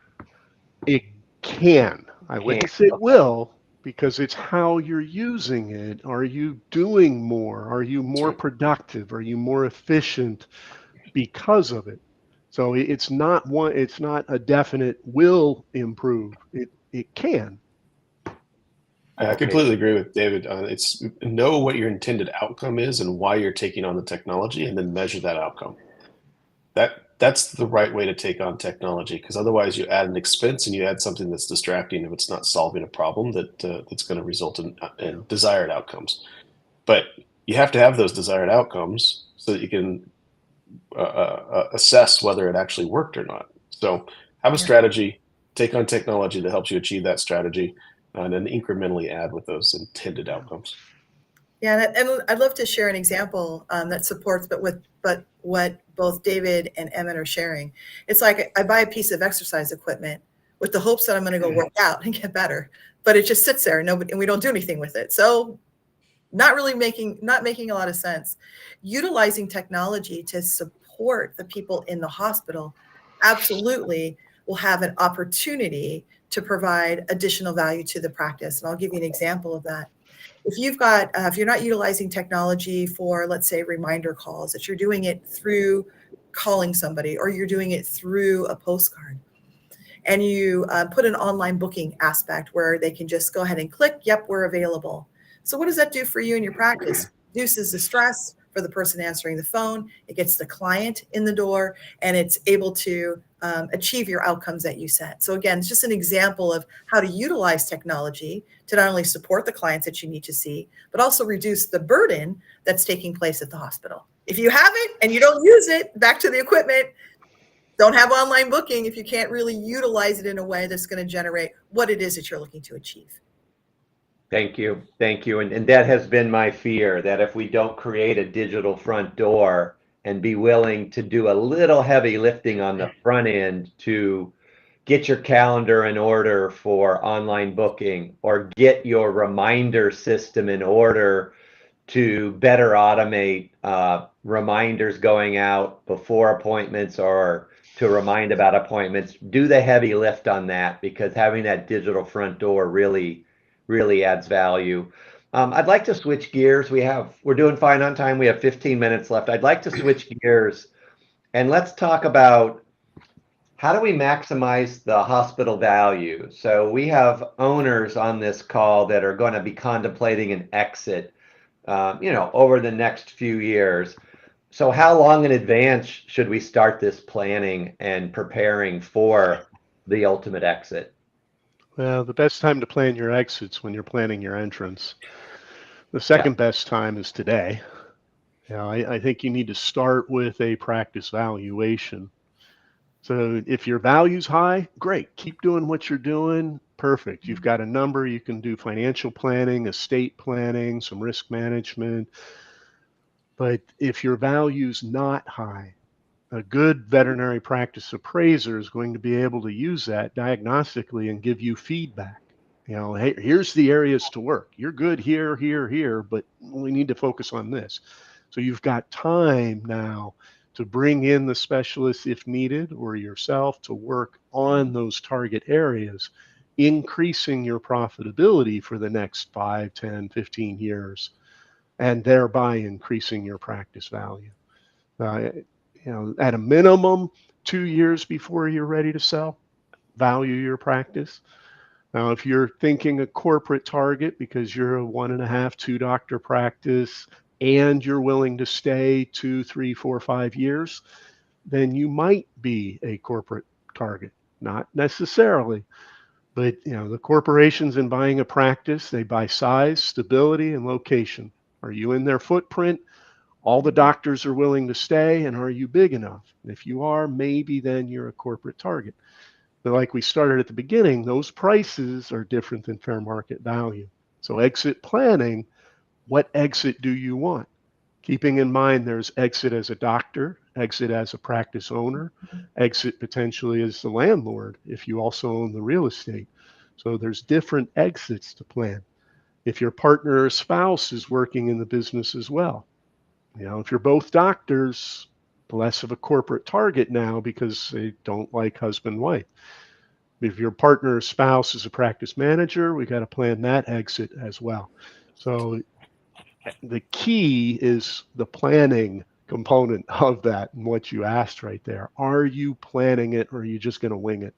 It can. I can? wouldn't say it Okay. will, because it's how you're using it. Are you doing more? Are you That's more right. productive? Are you more efficient because of it? So it's not one, it's not a definite will improve. It can. I Okay. completely agree with David. It's know what your intended outcome is and why you're taking on the technology, and then measure that outcome. That's the right way to take on technology, because otherwise you add an expense and you add something that's distracting if it's not solving a problem that's going to result in desired outcomes. But you have to have those desired outcomes so that you can assess whether it actually worked or not. So have a Yeah. strategy, take on technology that helps you achieve that strategy, and then incrementally add with those intended outcomes. Yeah, and I'd love to share an example that supports, but what both David and Emmett are sharing. It's like I buy a piece of exercise equipment with the hopes that I'm going to go work out and get better, but it just sits there, and we don't do anything with it. So not making a lot of sense. Utilizing technology to support the people in the hospital absolutely will have an opportunity to provide additional value to the practice. And I'll give you an example of that. If you're not utilizing technology for, let's say, reminder calls, that you're doing it through calling somebody or you're doing it through a postcard, and you put an online booking aspect where they can just go ahead and click, yep, we're available. So what does that do for you in your practice? Reduces the stress for the person answering the phone. It gets the client in the door, and it's able to achieve your outcomes that you set. So again, it's just an example of how to utilize technology to not only support the clients that you need to see, but also reduce the burden that's taking place at the hospital. If you have it and you don't use it, back to the equipment, don't have online booking if you can't really utilize it in a way that's going to generate what it is that you're looking to achieve. Thank you. Thank you. And that has been my fear, that if we don't create a digital front door and be willing to do a little heavy lifting on the front end to get your calendar in order for online booking, or get your reminder system in order to better automate reminders going out before appointments or to remind about appointments, do the heavy lift on that, because having that digital front door really adds value. I'd like to switch gears. We're doing fine on time. We have 15 minutes left. I'd like to switch gears and let's talk about how do we maximize the hospital value. So we have owners on this call that are going to be contemplating an exit, over the next few years. So how long in advance should we start this planning and preparing for the ultimate exit? Well, the best time to plan your exits when you're planning your entrance. The Yeah. second best time is today. I think you need to start with a practice valuation. So if your value's high, great. Keep doing what you're doing. Perfect. You've got a number. You can do financial planning, estate planning, some risk management. But if your value's not high, a good veterinary practice appraiser is going to be able to use that diagnostically and give you feedback. Hey, here's the areas to work. You're good here, here, here, but we need to focus on this. So you've got time now to bring in the specialist if needed, or yourself to work on those target areas, increasing your profitability for the next 5, 10, 15 years, and thereby increasing your practice value. Uh, at a minimum, 2 years before you're ready to sell, value your practice. Now, if you're thinking a corporate target because you're a 1.5, 2 doctor practice and you're willing to stay 2, 3, 4, 5 years, then you might be a corporate target. Not necessarily, but the corporations in buying a practice, they buy size, stability, and location. Are you in their footprint? All the doctors are willing to stay, and are you big enough? And if you are, maybe then you're a corporate target. But like we started at the beginning, those prices are different than fair market value. So exit planning, what exit do you want? Keeping in mind there's exit as a doctor, exit as a practice owner, exit potentially as the landlord if you also own the real estate. So there's different exits to plan. If your partner or spouse is working in the business as well, if you're both doctors, less of a corporate target now because they don't like husband wife. If your partner or spouse is a practice manager, we got to plan that exit as well. So the key is the planning component of that and what you asked right there. Are you planning it, or are you just going to wing it?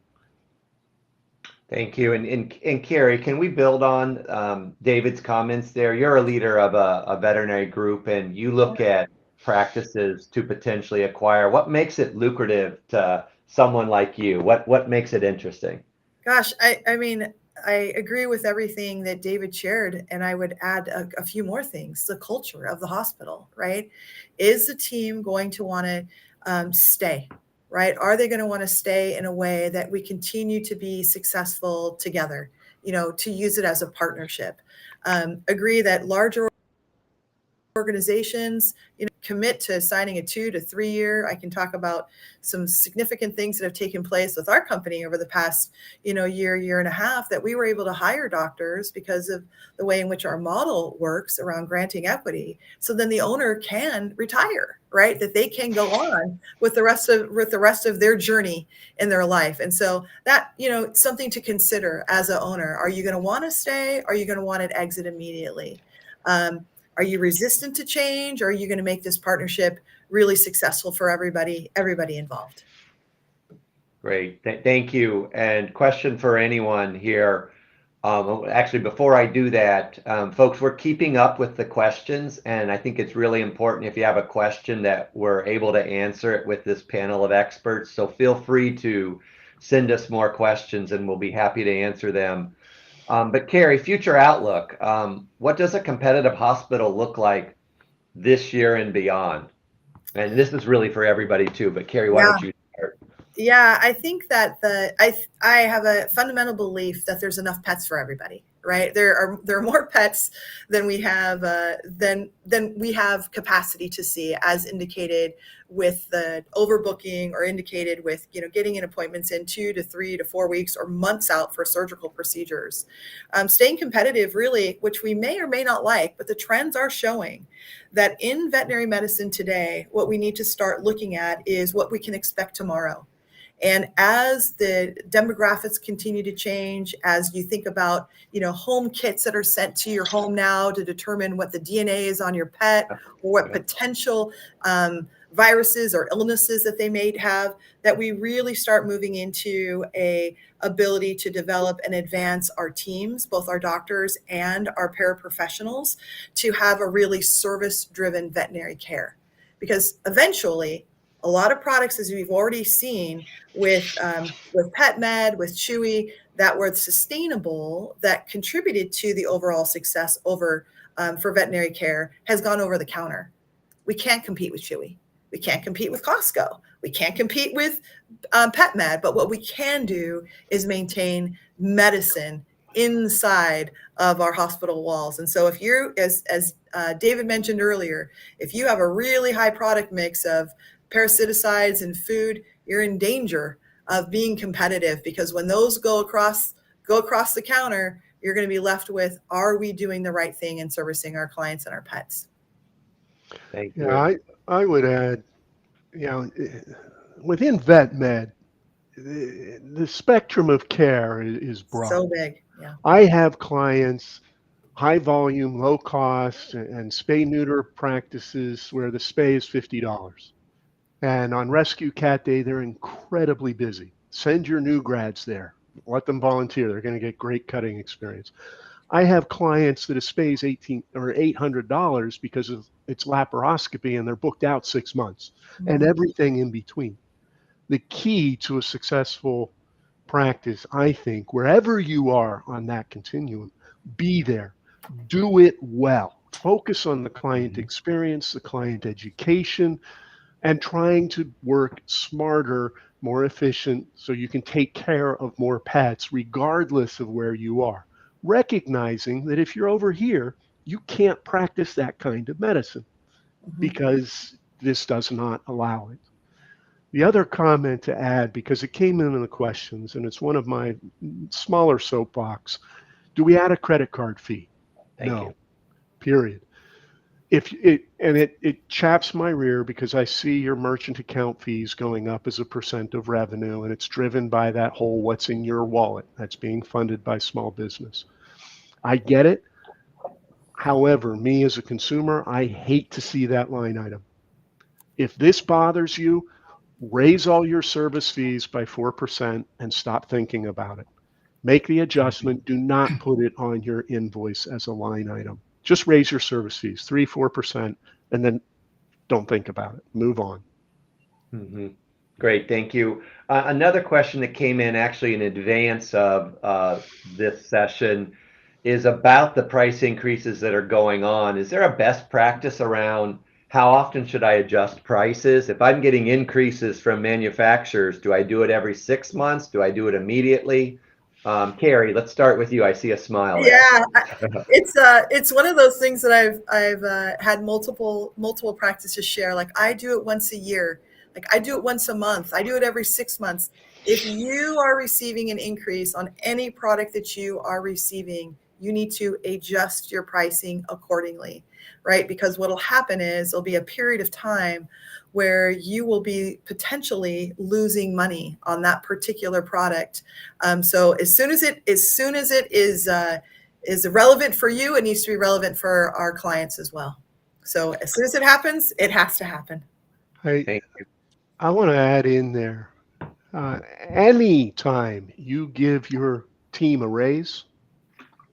Thank you. And Carrie, can we build on David's comments there? You're a leader of a veterinary group, and you look at practices to potentially acquire. What makes it lucrative to someone like you? What makes it interesting? Gosh, I mean, I agree with everything that David shared, and I would add a few more things. The culture of the hospital, right? Is the team going to want to stay, right? Are they going to want to stay in a way that we continue to be successful together, to use it as a partnership? Agree that larger organizations, commit to signing a 2 to 3 year. I can talk about some significant things that have taken place with our company over the past, year and a half, that we were able to hire doctors because of the way in which our model works around granting equity. So then the owner can retire, right? That they can go on with the rest of their journey in their life. And so that, something to consider as an owner. Are you going to want to stay? Are you going to want to exit immediately? Are you resistant to change, or are you going to make this partnership really successful for everybody involved? Great. Thank you. And question for anyone here. Actually, before I do that, folks, we're keeping up with the questions, and I think it's really important if you have a question that we're able to answer it with this panel of experts. So feel free to send us more questions, and we'll be happy to answer them. But Carrie, future outlook, what does a competitive hospital look like this year and beyond? And this is really for everybody too, but Carrie, why don't you start? Yeah, I think that I have a fundamental belief that there's enough pets for everybody, right? There are more pets than we have than we have capacity to see, as indicated with the overbooking, or indicated with getting in appointments in 2 to 3 to 4 weeks or months out for surgical procedures. Staying competitive, really, which we may or may not like, but the trends are showing that in veterinary medicine today, what we need to start looking at is what we can expect tomorrow. And as the demographics continue to change, as you think about, home kits that are sent to your home now to determine what the DNA is on your pet, or what potential viruses or illnesses that they may have, that we really start moving into a ability to develop and advance our teams, both our doctors and our paraprofessionals, to have a really service-driven veterinary care. Because eventually, a lot of products, as we've already seen with PetMed, with Chewy, that were sustainable, that contributed to the overall success for veterinary care, has gone over the counter. We can't compete with Chewy. We can't compete with Costco. We can't compete with PetMed. But what we can do is maintain medicine inside of our hospital walls. And so if you're, as David mentioned earlier, if you have a really high product mix of parasiticides and food, you're in danger of being competitive, because when those go across the counter, you're going to be left with, are we doing the right thing in servicing our clients and our pets? Thank you. Yeah, I would add, within vet med, the spectrum of care is broad. So big. Yeah. I have clients, high volume, low cost, and spay neuter practices where the spay is $50. And on Rescue Cat Day, they're incredibly busy. Send your new grads there. Let them volunteer. They're going to get great cutting experience. I have clients that a spay is $18 or $800 because of its laparoscopy, and they're booked out 6 months, and everything in between. The key to a successful practice, I think, wherever you are on that continuum, be there. Do it well. Focus on the client experience, the client education, and trying to work smarter, more efficient, so you can take care of more pets regardless of where you are. Recognizing that if you're over here, you can't practice that kind of medicine because this does not allow it. The other comment to add, because it came in the questions, and it's one of my smaller soapbox, do we add a credit card fee? Thank you. No, period. It chaps my rear because I see your merchant account fees going up as a percent of revenue, and it's driven by that whole what's in your wallet that's being funded by small business. I get it. However, me as a consumer, I hate to see that line item. If this bothers you, raise all your service fees by 4% and stop thinking about it. Make the adjustment. Do not put it on your invoice as a line item. Just raise your service fees 3-4%, and then don't think about it. Move on. Mm-hmm. Great, thank you. Another question that came in actually in advance of this session is about the price increases that are going on. Is there a best practice around how often should I adjust prices? If I'm getting increases from manufacturers, do I do it every 6 months? Do I do it immediately? Carrie, let's start with you. I see a smile there. Yeah, it's one of those things that I've had multiple practices share. Like I do it once a year, like I do it once a month, I do it every 6 months. If you are receiving an increase on any product that you are receiving, you need to adjust your pricing accordingly, right? Because what'll happen is there'll be a period of time where you will be potentially losing money on that particular product. So as soon as it is relevant for you, it needs to be relevant for our clients as well. So as soon as it happens, it has to happen. Thank you. I want to add in there, any time you give your team a raise,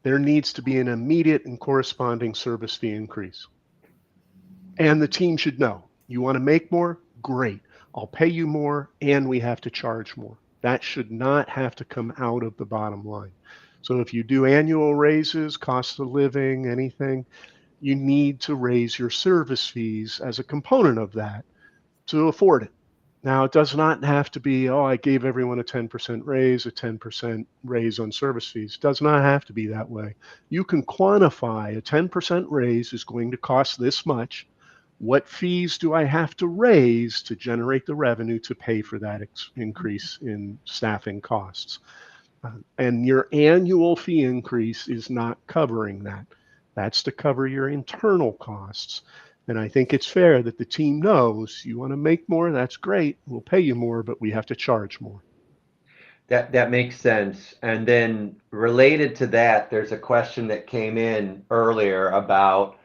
there needs to be an immediate and corresponding service fee increase. And the team should know, you want to make more? Great. I'll pay you more, and we have to charge more. That should not have to come out of the bottom line. So if you do annual raises, cost of living, anything, you need to raise your service fees as a component of that to afford it. Now, it does not have to be, oh, I gave everyone a 10% raise, a 10% raise on service fees. It does not have to be that way. You can quantify a 10% raise is going to cost this much. What fees do I have to raise to generate the revenue to pay for that increase in staffing costs? And your annual fee increase is not covering that. That's to cover your internal costs. And I think it's fair that the team knows you want to make more, that's great. We'll pay you more, but we have to charge more. That makes sense. And then related to that, there's a question that came in earlier about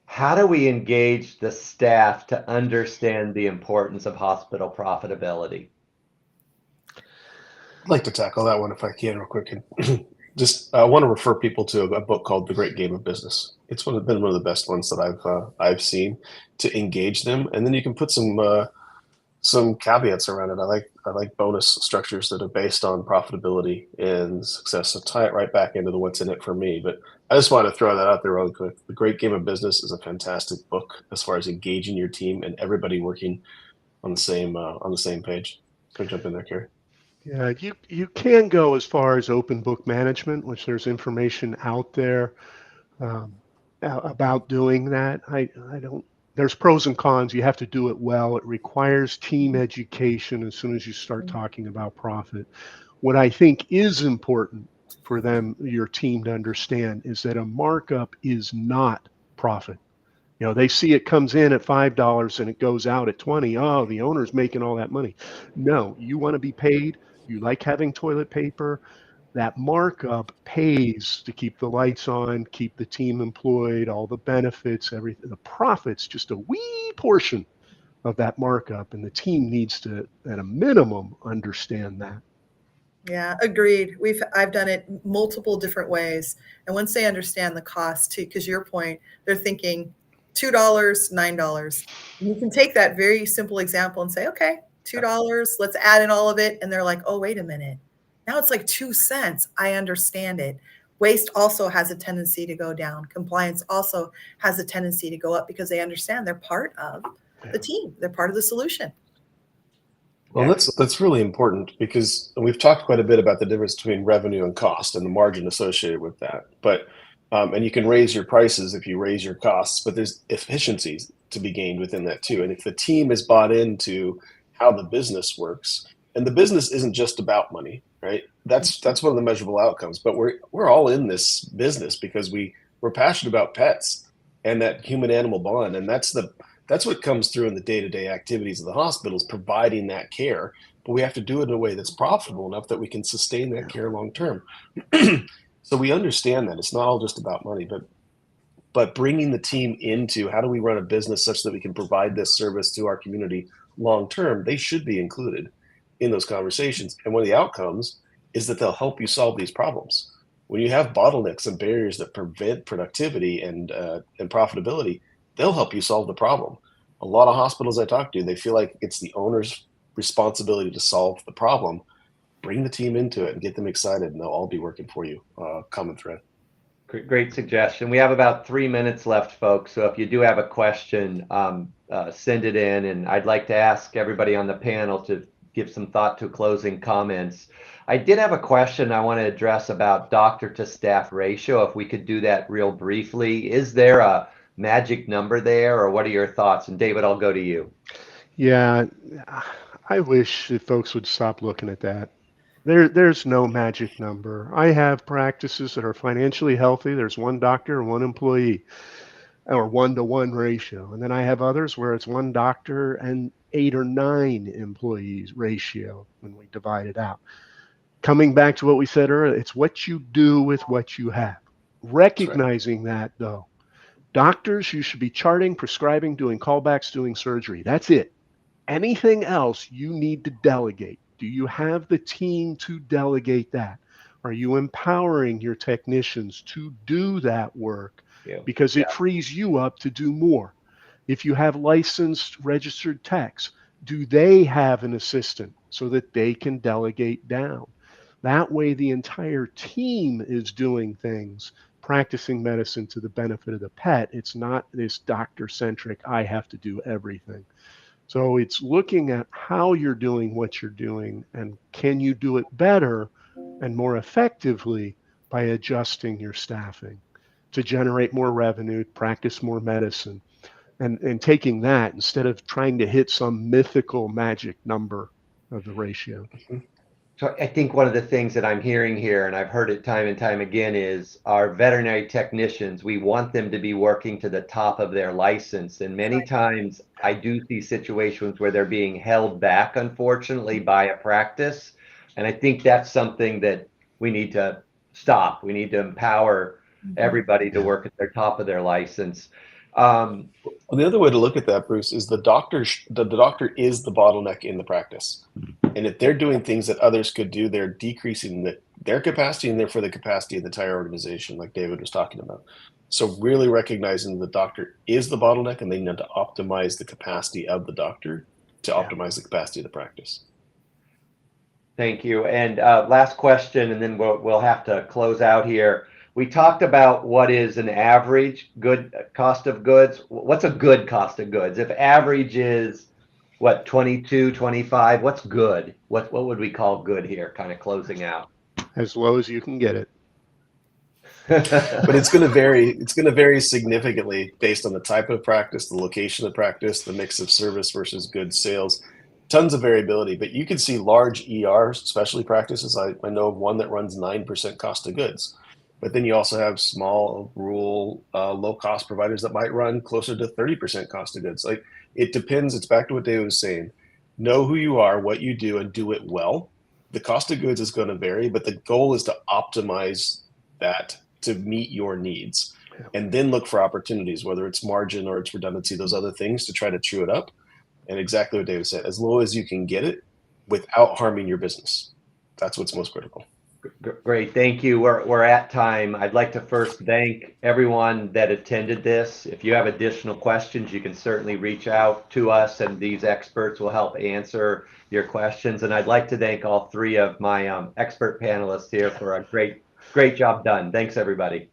how do we engage the staff to understand the importance of hospital profitability? I'd like to tackle that one if I can real quick. And just I want to refer people to a book called The Great Game of Business. It's been one of the best ones that I've seen to engage them, and then you can put some caveats around it. I like bonus structures that are based on profitability and success. So tie it right back into the what's in it for me. But I just want to throw that out there really quick. The Great Game of Business is a fantastic book as far as engaging your team and everybody working on the same page. Go jump in there, Kerry. Yeah, you can go as far as open book management, which there's information out there about doing that. I don't. There's pros and cons. You have to do it well. It requires team education as soon as you start talking about profit. What I think is important for your team to understand is that a markup is not profit. You know, they see it comes in at $5 and it goes out at 20. Oh, the owner's making all that money. No, you want to be paid. You like having toilet paper. That markup pays to keep the lights on, keep the team employed, all the benefits, everything. The profit's just a wee portion of that markup, and the team needs to, at a minimum, understand that. Yeah, agreed. I've done it multiple different ways, and once they understand the cost too, because your point, they're thinking $2, $9. And you can take that very simple example and say, okay, $2, let's add in all of it, and they're like, oh, wait a minute. Now it's like 2 cents. I understand it. Waste also has a tendency to go down. Compliance also has a tendency to go up because they understand they're part of the team. They're part of the solution. Well, that's really important because we've talked quite a bit about the difference between revenue and cost and the margin associated with that. But and you can raise your prices if you raise your costs, but there's efficiencies to be gained within that too. And if the team is bought into how the business works, and the business isn't just about money, right? That's one of the measurable outcomes. But we're all in this business because we we're passionate about pets and that human animal bond. And that's what comes through in the day-to-day activities of the hospitals, providing that care. But we have to do it in a way that's profitable enough that we can sustain that care long term. So we understand that it's not all just about money, but bringing the team into how do we run a business such that we can provide this service to our community long term, they should be included in those conversations. And one of the outcomes is that they'll help you solve these problems. When you have bottlenecks and barriers that prevent productivity and profitability, they'll help you solve the problem. A lot of hospitals I talk to, they feel like it's the owner's responsibility to solve the problem. Bring the team into it and get them excited, and they'll all be working for you. Common thread. Great suggestion. We have about 3 minutes left, folks. So if you do have a question, send it in. And I'd like to ask everybody on the panel to give some thought to closing comments. I did have a question I want to address about doctor to staff ratio. If we could do that real briefly. Is there a magic number there, or what are your thoughts? And David, I'll go to you. Yeah, I wish that folks would stop looking at that. There's no magic number. I have practices that are financially healthy. There's one doctor and one employee, or 1-to-1 ratio. And then I have others where it's one doctor and 8 or 9 employees ratio when we divide it out. Coming back to what we said earlier, it's what you do with what you have. Recognizing that, though, doctors, you should be charting, prescribing, doing callbacks, doing surgery. That's it. Anything else you need to delegate. Do you have the team to delegate that? Are you empowering your technicians to do that work? Because it frees you up to do more. If you have licensed registered techs, do they have an assistant so that they can delegate down? That way the entire team is doing things, practicing medicine to the benefit of the pet. It's not this doctor-centric, I have to do everything. So it's looking at how you're doing what you're doing, and can you do it better and more effectively by adjusting your staffing to generate more revenue, practice more medicine, and taking that instead of trying to hit some mythical magic number of the ratio. So I think one of the things that I'm hearing here, and I've heard it time and time again, is our veterinary technicians, we want them to be working to the top of their license. And many times I do see situations where they're being held back, unfortunately, by a practice. And I think that's something that we need to stop. We need to empower everybody to work at their top of their license. Well, the other way to look at that, Bruce, is the doctor is the bottleneck in the practice. And if they're doing things that others could do, they're decreasing their capacity and therefore the capacity of the entire organization, like David was talking about. So really recognizing the doctor is the bottleneck, and they need to optimize the capacity of the doctor to optimize the capacity of the practice. Thank you. And last question, and then we'll have to close out here. We talked about what is an average good cost of goods. What's a good cost of goods? If average is what, 22, 25, what's good? What would we call good here, kind of closing out? As low as you can get it. But it's going to vary. It's going to vary significantly based on the type of practice, the location of practice, the mix of service versus goods sales. Tons of variability, but you can see large ER specialty practices. I know of one that runs 9% cost of goods. But then you also have small, rural, low-cost providers that might run closer to 30% cost of goods. Like, it depends. It's back to what David was saying. Know who you are, what you do, and do it well. The cost of goods is going to vary, but the goal is to optimize that to meet your needs. And then look for opportunities, whether it's margin or it's redundancy, those other things, to try to true it up. And exactly what David said, as low as you can get it without harming your business. That's what's most critical. Great, thank you. We're at time. I'd like to first thank everyone that attended this. If you have additional questions, you can certainly reach out to us, and these experts will help answer your questions. And I'd like to thank all 3 of my expert panelists here for a great job done. Thanks, everybody.